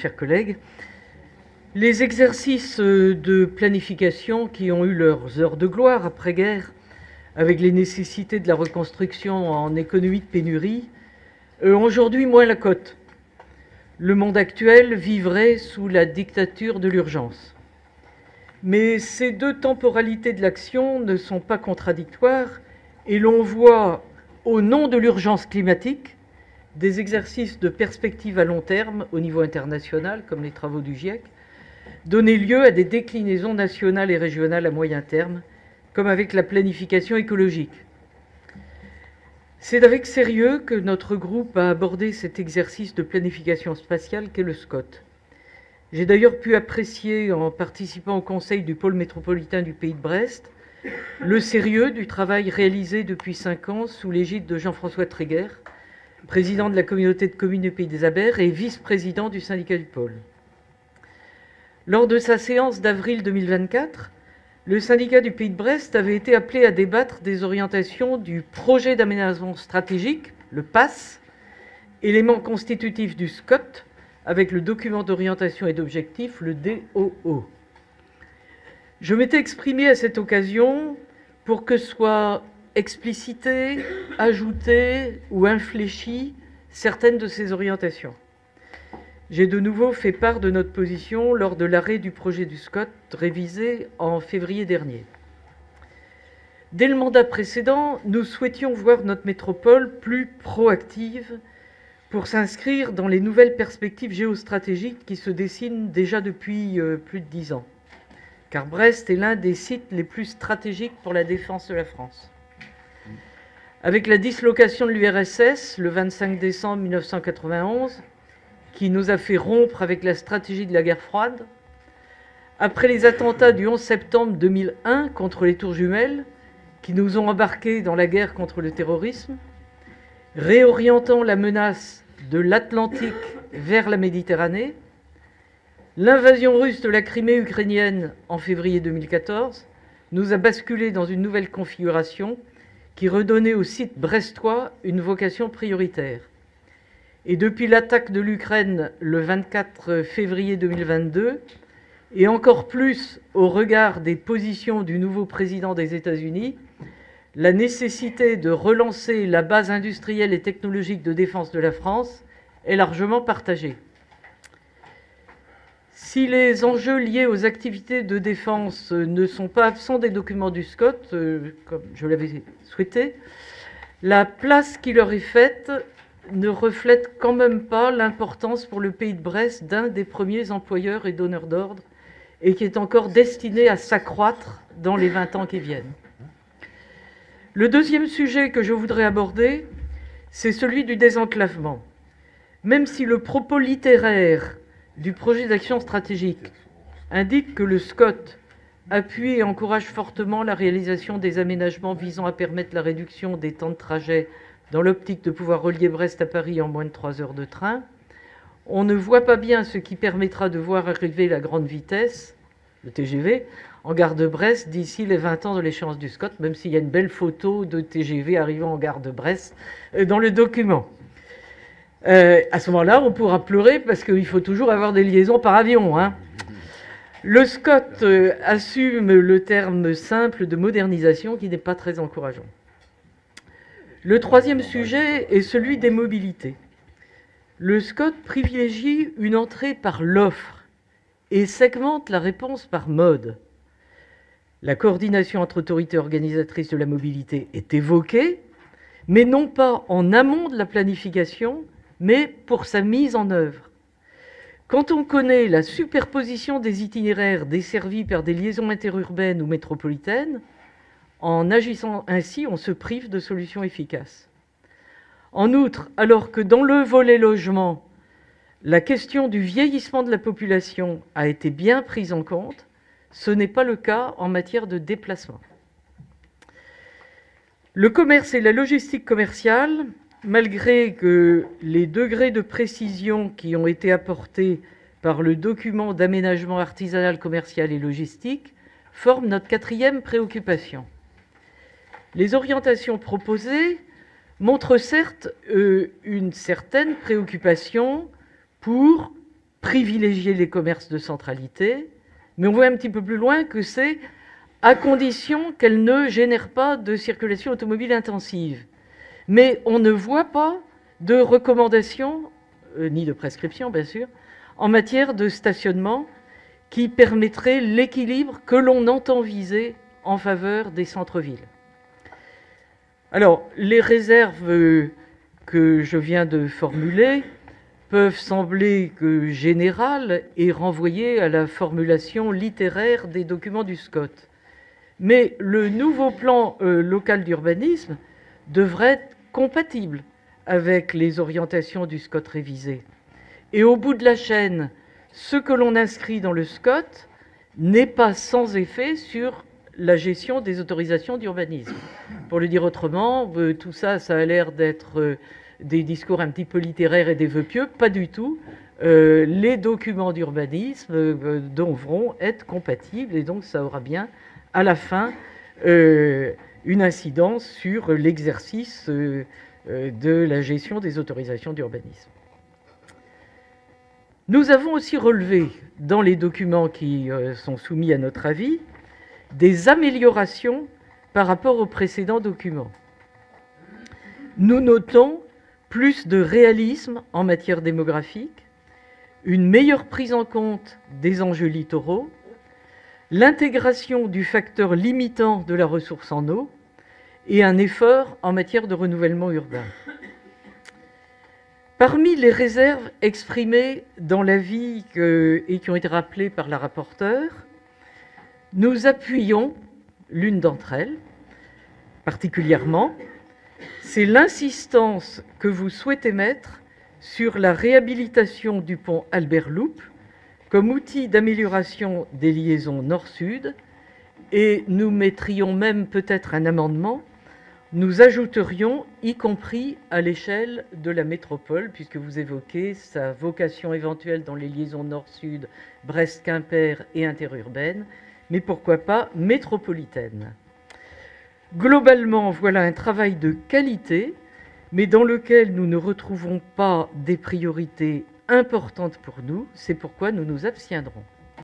Chers collègues, les exercices de planification qui ont eu leurs heures de gloire après-guerre, avec les nécessités de la reconstruction en économie de pénurie, ont aujourd'hui moins la cote. Le monde actuel vivrait sous la dictature de l'urgence. Mais ces deux temporalités de l'action ne sont pas contradictoires et l'on voit, au nom de l'urgence climatique, des exercices de perspective à long terme au niveau international, comme les travaux du GIEC, donner lieu à des déclinaisons nationales et régionales à moyen terme, comme avec la planification écologique. C'est avec sérieux que notre groupe a abordé cet exercice de planification spatiale qu'est le SCOT. J'ai d'ailleurs pu apprécier, en participant au conseil du pôle métropolitain du Pays de Brest, le sérieux du travail réalisé depuis 5 ans sous l'égide de Jean-François Tréguer, président de la communauté de communes du Pays des Abers et vice-président du syndicat du pôle. Lors de sa séance d'avril 2024, le syndicat du Pays de Brest avait été appelé à débattre des orientations du projet d'aménagement stratégique, le PAS, élément constitutif du SCOT, avec le document d'orientation et d'objectifs, le DOO. Je m'étais exprimé à cette occasion pour que soient explicitées, ajoutées ou infléchies certaines de ces orientations. J'ai de nouveau fait part de notre position lors de l'arrêt du projet du SCOT révisé en février dernier. Dès le mandat précédent, nous souhaitions voir notre métropole plus proactive pour s'inscrire dans les nouvelles perspectives géostratégiques qui se dessinent déjà depuis plus de 10 ans, car Brest est l'un des sites les plus stratégiques pour la défense de la France. Avec la dislocation de l'URSS le 25 décembre 1991, qui nous a fait rompre avec la stratégie de la guerre froide, après les attentats du 11 septembre 2001 contre les Tours Jumelles, qui nous ont embarqués dans la guerre contre le terrorisme, réorientant la menace de l'Atlantique vers la Méditerranée, l'invasion russe de la Crimée ukrainienne en février 2014 nous a basculé dans une nouvelle configuration qui redonnait au site brestois une vocation prioritaire. Et depuis l'attaque de l'Ukraine le 24 février 2022, et encore plus au regard des positions du nouveau président des États-Unis, la nécessité de relancer la base industrielle et technologique de défense de la France est largement partagée. Si les enjeux liés aux activités de défense ne sont pas absents des documents du SCOT, comme je l'avais souhaité, la place qui leur est faite ne reflète quand même pas l'importance pour le Pays de Brest d'un des premiers employeurs et donneurs d'ordre et qui est encore destiné à s'accroître dans les 20 ans qui viennent. Le deuxième sujet que je voudrais aborder, c'est celui du désenclavement. Même si le propos littéraire du projet d'action stratégique indique que le SCOT appuie et encourage fortement la réalisation des aménagements visant à permettre la réduction des temps de trajet dans l'optique de pouvoir relier Brest à Paris en moins de 3 heures de train, on ne voit pas bien ce qui permettra de voir arriver la grande vitesse, le TGV, en gare de Brest d'ici les 20 ans de l'échéance du SCOT, même s'il y a une belle photo de TGV arrivant en gare de Brest dans le document. À ce moment-là, on pourra pleurer parce qu'il faut toujours avoir des liaisons par avion, hein. Le SCOT assume le terme simple de modernisation qui n'est pas très encourageant. Le troisième sujet est celui des mobilités. Le SCOT privilégie une entrée par l'offre et segmente la réponse par mode. La coordination entre autorités organisatrices de la mobilité est évoquée, mais non pas en amont de la planification, mais pour sa mise en œuvre. Quand on connaît la superposition des itinéraires desservis par des liaisons interurbaines ou métropolitaines, en agissant ainsi, on se prive de solutions efficaces. En outre, alors que dans le volet logement, la question du vieillissement de la population a été bien prise en compte, ce n'est pas le cas en matière de déplacement. Le commerce et la logistique commerciale, malgré que les degrés de précision qui ont été apportés par le document d'aménagement artisanal, commercial et logistique, forment notre quatrième préoccupation. Les orientations proposées montrent certes une certaine préoccupation pour privilégier les commerces de centralité, mais on voit un petit peu plus loin que c'est à condition qu'elles ne génèrent pas de circulation automobile intensive. Mais on ne voit pas de recommandations, ni de prescriptions bien sûr, en matière de stationnement qui permettrait l'équilibre que l'on entend viser en faveur des centres-villes. Alors, les réserves que je viens de formuler peuvent sembler générales et renvoyer à la formulation littéraire des documents du SCOT. Mais le nouveau plan local d'urbanisme devrait être compatible avec les orientations du SCOT révisé. Et au bout de la chaîne, ce que l'on inscrit dans le SCOT n'est pas sans effet sur la gestion des autorisations d'urbanisme. Pour le dire autrement, tout ça, ça a l'air d'être des discours un petit peu littéraires et des vœux pieux. Pas du tout. Les documents d'urbanisme devront être compatibles et donc ça aura bien, à la fin, une incidence sur l'exercice de la gestion des autorisations d'urbanisme. Nous avons aussi relevé, dans les documents qui sont soumis à notre avis, des améliorations par rapport aux précédents documents. Nous notons plus de réalisme en matière démographique, une meilleure prise en compte des enjeux littoraux, l'intégration du facteur limitant de la ressource en eau et un effort en matière de renouvellement urbain. Parmi les réserves exprimées dans l'avis et qui ont été rappelées par la rapporteure, nous appuyons l'une d'entre elles, particulièrement, c'est l'insistance que vous souhaitez mettre sur la réhabilitation du pont Albert-Loup comme outil d'amélioration des liaisons nord-sud, et nous mettrions même peut-être un amendement, nous ajouterions, y compris à l'échelle de la métropole, puisque vous évoquez sa vocation éventuelle dans les liaisons nord-sud, Brest-Quimper et interurbaines, mais pourquoi pas métropolitaine. Globalement, voilà un travail de qualité, mais dans lequel nous ne retrouvons pas des priorités importantes pour nous, c'est pourquoi nous nous abstiendrons.